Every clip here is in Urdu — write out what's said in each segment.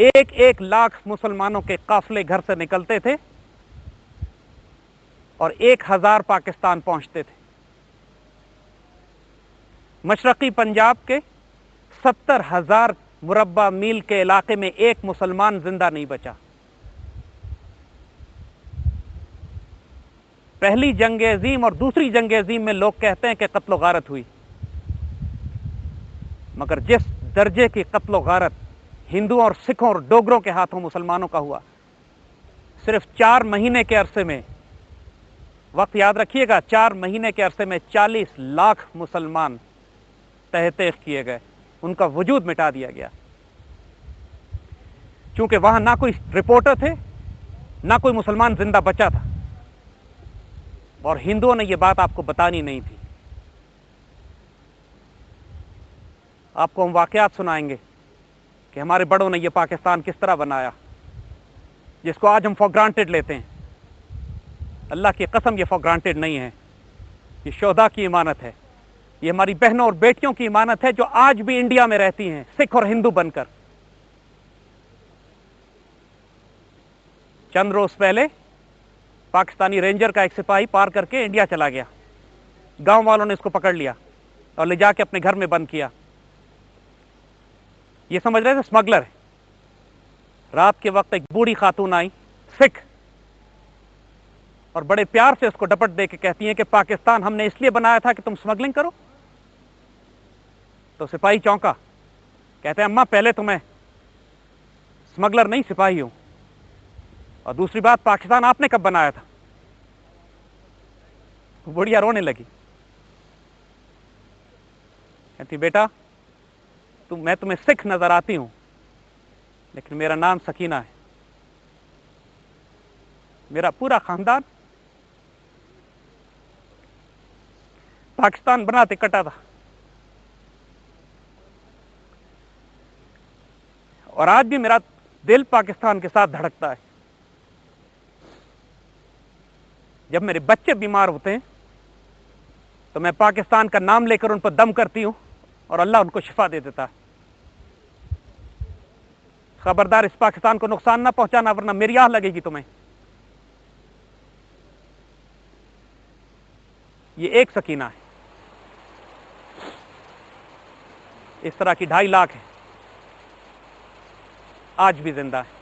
ایک ایک لاکھ مسلمانوں کے قافلے گھر سے نکلتے تھے اور 1000 پاکستان پہنچتے تھے. مشرقی پنجاب کے 70,000 مربع میل کے علاقے میں ایک مسلمان زندہ نہیں بچا. پہلی جنگ عظیم اور دوسری جنگ عظیم میں لوگ کہتے ہیں کہ قتل و غارت ہوئی، مگر جس درجے کی قتل و غارت ہندوؤں اور سکھوں اور ڈوگروں کے ہاتھوں مسلمانوں کا ہوا، صرف 4 مہینے کے عرصے میں، وقت یاد رکھیے گا، 4 مہینے کے عرصے میں 40 لاکھ مسلمان تہہ تیغ کیے گئے، ان کا وجود مٹا دیا گیا. چونکہ وہاں نہ کوئی رپورٹر تھے، نہ کوئی مسلمان زندہ بچا تھا، اور ہندوؤں نے یہ بات آپ کو بتانی نہیں تھی. آپ کو ہم واقعات سنائیں گے کہ ہمارے بڑوں نے یہ پاکستان کس طرح بنایا، جس کو آج ہم فار گرانٹیڈ لیتے ہیں. اللہ کی قسم یہ فار گرانٹیڈ نہیں ہے، یہ شہداء کی امانت ہے، یہ ہماری بہنوں اور بیٹیوں کی امانت ہے جو آج بھی انڈیا میں رہتی ہیں سکھ اور ہندو بن کر. چند روز پہلے پاکستانی رینجر کا ایک سپاہی پار کر کے انڈیا چلا گیا. گاؤں والوں نے اس کو پکڑ لیا اور لے جا کے اپنے گھر میں بند کیا. یہ سمجھ رہے تھے اسمگلر ہے. رات کے وقت ایک بوڑھی خاتون آئی سکھ، اور بڑے پیار سے اس کو ڈپٹ دے کے کہتی ہیں کہ پاکستان ہم نے اس لیے بنایا تھا کہ تم اسمگلنگ کرو. تو سپاہی چونکا، کہتے ہیں اماں پہلے تو میں اسمگلر نہیں سپاہی ہوں، اور دوسری بات پاکستان آپ نے کب بنایا تھا؟ بڑھیا رونے لگی، کہتی بیٹا میں تمہیں سکھ نظر آتی ہوں لیکن میرا نام سکینہ ہے. میرا پورا خاندان پاکستان بناتے کٹا تھا، اور آج بھی میرا دل پاکستان کے ساتھ دھڑکتا ہے. جب میرے بچے بیمار ہوتے ہیں تو میں پاکستان کا نام لے کر ان پر دم کرتی ہوں اور اللہ ان کو شفا دے دیتا ہے. خبردار اس پاکستان کو نقصان نہ پہنچانا ورنہ میری آہ لگے گی تمہیں. یہ ایک سکینہ ہے، اس طرح کی 2.5 لاکھ ہے آج بھی زندہ ہے.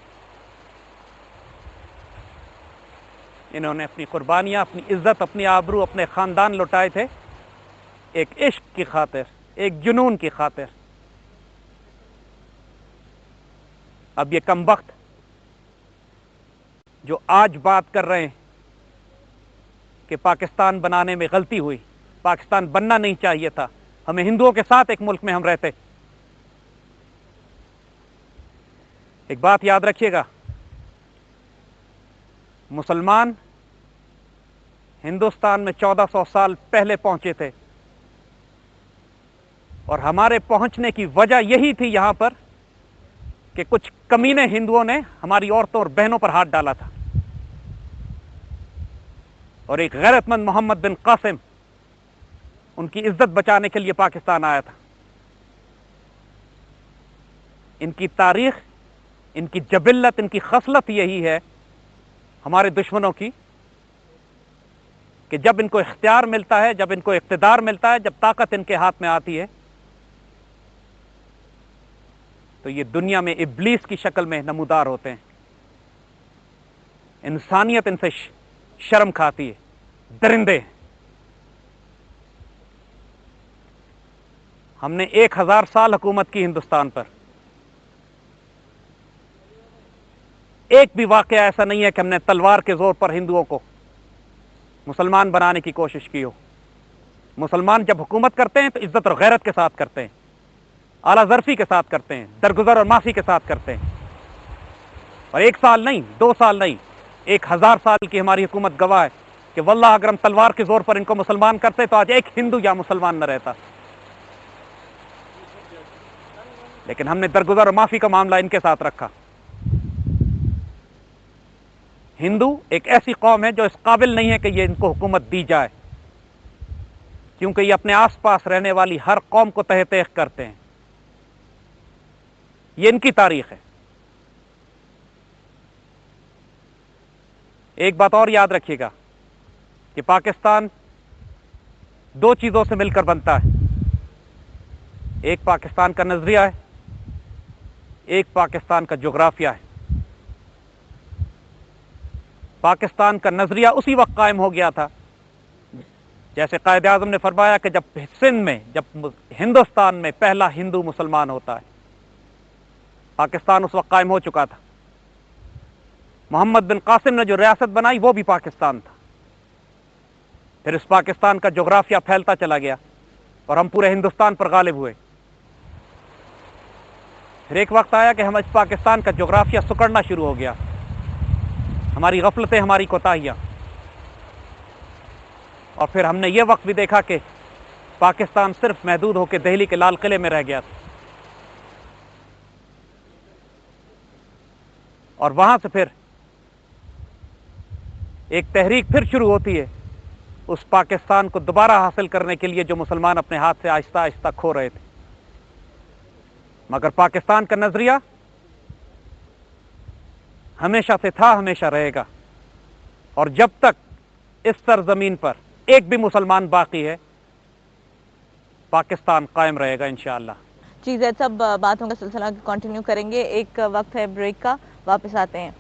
انہوں نے اپنی قربانیاں، اپنی عزت، اپنی آبرو، اپنے خاندان لٹائے تھے ایک عشق کی خاطر، ایک جنون کی خاطر. اب یہ کمبخت جو آج بات کر رہے ہیں کہ پاکستان بنانے میں غلطی ہوئی، پاکستان بننا نہیں چاہیے تھا، ہمیں ہندوؤں کے ساتھ ایک ملک میں ہم رہتے. ایک بات یاد رکھیے گا، مسلمان ہندوستان میں 1400 سال پہلے پہنچے تھے، اور ہمارے پہنچنے کی وجہ یہی تھی یہاں پر کہ کچھ کمینے ہندوؤں نے ہماری عورتوں اور بہنوں پر ہاتھ ڈالا تھا، اور ایک غیرت مند محمد بن قاسم ان کی عزت بچانے کے لیے پاکستان آیا تھا. ان کی تاریخ، ان کی جبلت، ان کی خصلت یہی ہے ہمارے دشمنوں کی کہ جب ان کو اختیار ملتا ہے، جب ان کو اقتدار ملتا ہے، جب طاقت ان کے ہاتھ میں آتی ہے تو یہ دنیا میں ابلیس کی شکل میں نمودار ہوتے ہیں. انسانیت ان سے شرم کھاتی ہے، درندے. ہم نے 1000 سال حکومت کی ہندوستان پر، ایک بھی واقعہ ایسا نہیں ہے کہ ہم نے تلوار کے زور پر ہندوؤں کو مسلمان بنانے کی کوشش کی ہو. مسلمان جب حکومت کرتے ہیں تو عزت اور غیرت کے ساتھ کرتے ہیں، اعلیٰ ظرفی کے ساتھ کرتے ہیں، درگزر اور معافی کے ساتھ کرتے ہیں. اور 1 سال نہیں، 2 سال نہیں، 1000 سال کی ہماری حکومت گواہ ہے کہ واللہ اگر ہم تلوار کے زور پر ان کو مسلمان کرتے تو آج ایک ہندو یا مسلمان نہ رہتا. لیکن ہم نے درگزر اور معافی کا معاملہ ان کے ساتھ رکھا. ہندو ایک ایسی قوم ہے جو اس قابل نہیں ہے کہ یہ ان کو حکومت دی جائے، کیونکہ یہ اپنے آس پاس رہنے والی ہر قوم کو تہہ تیغ کرتے ہیں. یہ ان کی تاریخ ہے. ایک بات اور یاد رکھیے گا کہ پاکستان دو چیزوں سے مل کر بنتا ہے. ایک پاکستان کا نظریہ ہے, ایک پاکستان کا جغرافیہ ہے. پاکستان کا نظریہ اسی وقت قائم ہو گیا تھا جیسے قائد اعظم نے فرمایا کہ جب سندھ میں, جب ہندوستان میں پہلا ہندو مسلمان ہوتا ہے. پاکستان اس وقت قائم ہو چکا تھا. محمد بن قاسم نے جو ریاست بنائی وہ بھی پاکستان تھا. پھر اس پاکستان کا جغرافیہ پھیلتا چلا گیا اور ہم پورے ہندوستان پر غالب ہوئے. پھر ایک وقت آیا کہ ہم اس پاکستان کا جغرافیہ سکڑنا شروع ہو گیا. ہماری غفلتیں, ہماری کوتاہیاں, اور پھر ہم نے یہ وقت بھی دیکھا کہ پاکستان صرف محدود ہو کے دہلی کے لال قلعے میں رہ گیا تھا. اور وہاں سے پھر ایک تحریک پھر شروع ہوتی ہے اس پاکستان کو دوبارہ حاصل کرنے کے لیے جو مسلمان اپنے ہاتھ سے آہستہ آہستہ کھو رہے تھے. مگر پاکستان کا نظریہ ہمیشہ سے تھا, ہمیشہ رہے گا, اور جب تک اس سرزمین پر ایک بھی مسلمان باقی ہے پاکستان قائم رہے گا انشاءاللہ. جی زید صاحب, باتوں کا سلسلہ کنٹینیو کریں گے. ایک وقت ہے بریک کا, واپس آتے ہیں.